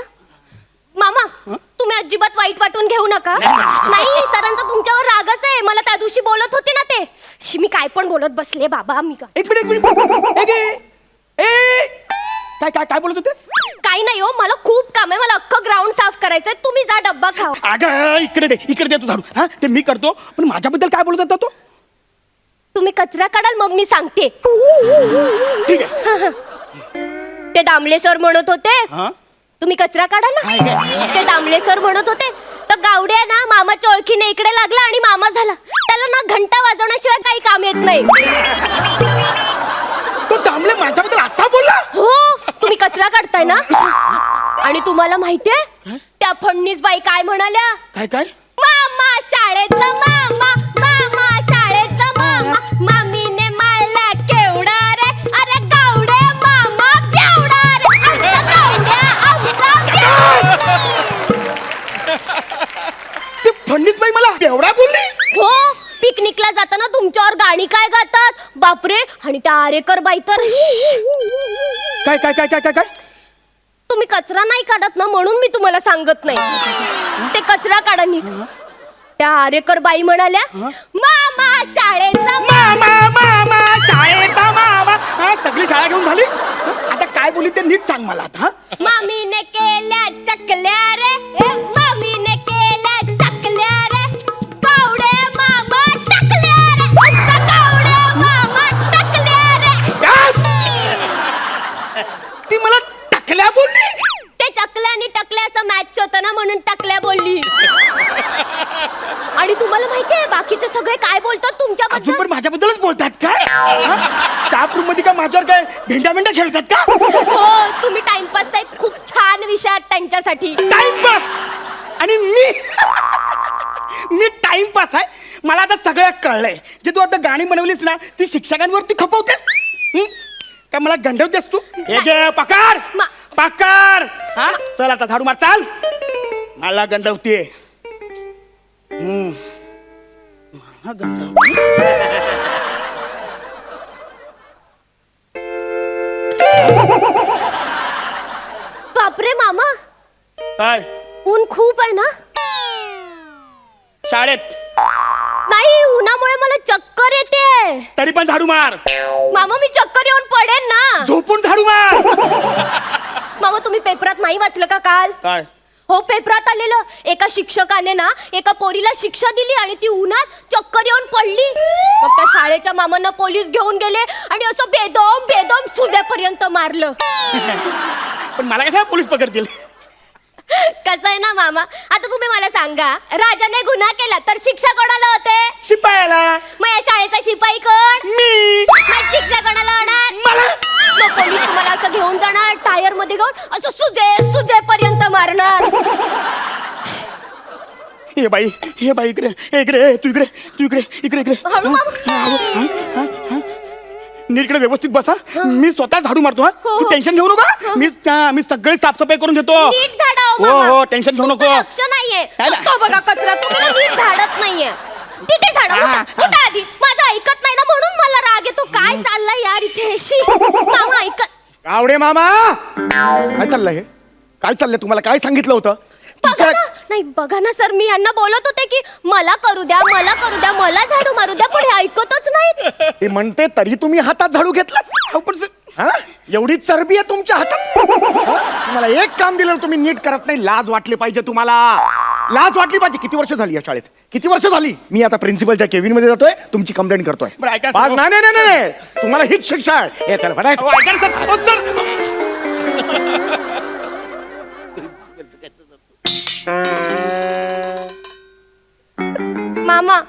मामा तुम्ही अजिबात वाईट वाटून घेऊ नका. नाही, सरांचा तुमच्यावर रागच आहे. मला त्या दिवशी बोलत होते ना ते. मी काय पण बोलत बसले बाबा. मी एक मिनिट. काय काय काय बोलत होते? काही नाही हो, मला खूप काम आहे. मला अख्खं ग्राउंड साफ करायचंय. तुम्ही जा डब्बा खाओ. अगं इकडे दे तू झाडू. हा ते मी करतो, पण माझ्याबद्दल काय बोलत होता तो? तुम्ही कचरा काढाल मग मी सांगते. ठीक आहे. ते दामले सर म्हणत होते हा तुम्ही कचरा काढा ना. ते दामले सर म्हणत होते तर गावड्या ना मामाच्या ओळखीने इकडे लागला आणि मामा झाला. त्याला ना घंटा वाजवण्याशिवाय काही काम येत नाही. तो दामले माझ्याबद्दल असा बोलला? हो, तुम्ही कचरा काढताय ना. आणि तुम्हाला माहितीये त्या फडणीस बाई काय म्हणाल्या? काय काय? मामा शाळेचा मामा, मामा शाळेचा मामा, मामीने मारला केवढा रे. अरे गावडे मामा केवढा रे. आमचा गावड्या, आमचा ते फडणीस बाई मला एवढा बोलली? हो, पिकनिकला जाताना तुमच्यावर गाणी काय गातात बापरे. आणि त्या आरेकर बाई तर काय काय काय काय काय काय? तुम्ही कचरा नाही काढत ना म्हणून मी तुम्हाला सांगत नाही. ते कचरा काढा नीट. त्या आरेकर बाई म्हणाल्या मामा शाळेचा मामा, मामा शाळेचा मामा. हा, सगळी शाळा घेऊन झाली. आता काय बोलली ते नीट सांग मला आता. मामीने केल्या चकल्या रे. मामीने केल्या चकल्या रे. गावडे मामा टकल्या रे. आमचा गावडे मामा टकल्या रे. ती मला टाकल्या बोलली? ते टकल्या आणि टकल्या असं मॅच होतं ना म्हणून टकल्या बोलली. आणि तुम्हाला माहितीये बाकीचे सगळे काय बोलतात अजून तुमच्याबद्दल? पण माझ्याबद्दलच बोलतात काय? स्टाफ रूम मध्ये का माझ्यावर काय भेंड्या भेंड्या खेळतात का? हो तुम्ही टाइमपास आहे खूप छान विषय आहेत त्यांच्यासाठी. टाइमपास आणि मी टाइमपास आहे. मला आता सगळं कळलंय. जे तू आता गाणी बनवलीस ना ती शिक्षकांवरती खपवतेस. काय मला गंडवतेस तू? हे घे पकार पकार. हा चल आता झाडू मार चाल. मला गंडवते. मला गंडवते. बापरे मामा काय ऊन खूप आहे ना. शाळेत नाही उन्हामुळे मला चक्कर येते. तरी पण झाडू मार. मामा मी चक्कर येऊन पडेन ना. झोपून झाडू मार. मामा तुम्ही पेपरात नाही वाचलं का काल? काय हो पेपरात आलेलं एका शिक्षकाने ना एका पोरीला शिक्षा दिली आणि ती उन्हात चक्कर येऊन पडली. मग त्या शाळेच्या मामांना पोलीस घेऊन गेले आणि असं बेदम बेदम सुद्यापर्यंत मारलं. पण मला कसं पोलीस पकडतील? कसं आहे ना मामा आता तुम्ही मला सांगा राजाने गुन्हा केला तर शिक्षा कोणाला होते? शिपायाला. मग या शाळेचा शिपाई कोण? मी. मग शिक्षा कोणाला होणार? मला. मग पोलीस तुम्हाला असं घेऊन जाणार टायर मध्ये घेऊन असं सुजेपर्यंत मारणार. हे बाई इकडे इकडे तू इकडे इकडे हळू मामा. नीट इकडे व्यवस्थित बसा. मी स्वतः झाडू मारतो. हा हो, तू हो. टेन्शन घेऊ नका. मी सगळी साफसफाई करून घेतो. नीट झाडा हो हो मामा. हो टेन्शन घेऊ नको. तुमचं लक्ष नाहीये. काय ना? तो बघा कचरा तुम्ही ना नीट झाडत नाहीये. तिथे झाडा उठा आधी. माझं ऐकत नाही ना म्हणून मला राग येतो. काय चाललंय यार इथे? शी. मामा ऐकत आवडे मामा काय चाललंय हे? काय चाललंय तुम्हाला? काय सांगितलं होतं? बघा ना. नाही बघा ना सर मी यांना बोलत होते की मला करू द्या मला झाडू मारू द्या पण हे ऐकतच नाहीत. ते म्हणते तरी तुम्ही हातात झाडू घेतलात. हा एवढी चरबी आहे तुमच्या हातात. हा? तुम्हाला एक काम दिलं तुम्ही नीट करत नाही. लाज वाटली पाहिजे तुम्हाला. लाज वाटली पाहिजे. किती वर्ष झाली या शाळेत? किती वर्ष झाली? मी आता प्रिन्सिपलच्या केबिन मध्ये जातोय तुमची कंप्लेंट करतोय. बरं, ऐका पाच सर. नाही तुम्हाला हीच शिक्षा आहे. हे चल बरं. अहो, ऐका ना सर. अहो, सर मामा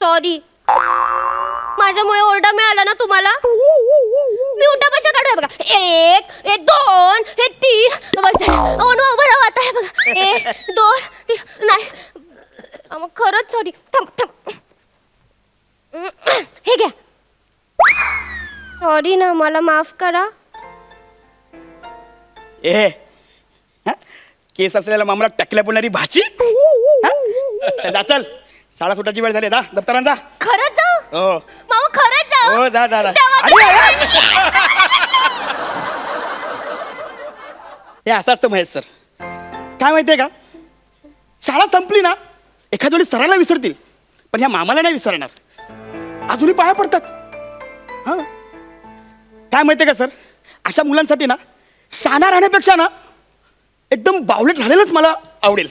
सॉरी माझ्यामुळे ओरडा मिळाला ना तुम्हाला. मी उठा बशा काढूया बघा. 1 हे 2 हे 3 उभं राहा आता. हे बघा 1 2 3 नाही मग खरंच सॉरी. हे घ्या. सॉरी ना मला माफ करा. ए हा? केस असलेल्या मामला टकल्या बोलणारी भाची. हा? जा चल शाळा सुटायची वेळ झाली. दप्तरांचा. खरंच जाऊ हो मामा खरंच जाऊ. हो जा तेव्हा हे असं असतं महेश सर. काय माहितीये का शाळा संपली ना एखाद्या वेळी सरांना विसरतील पण ह्या मामाला नाही विसरणार. अजूनही पाया पडतात. हा काय माहितीये का सर अशा मुलांसाठी ना शाणा राहण्यापेक्षा ना एकदम बावलेट राहिलेलंच मला आवडेल.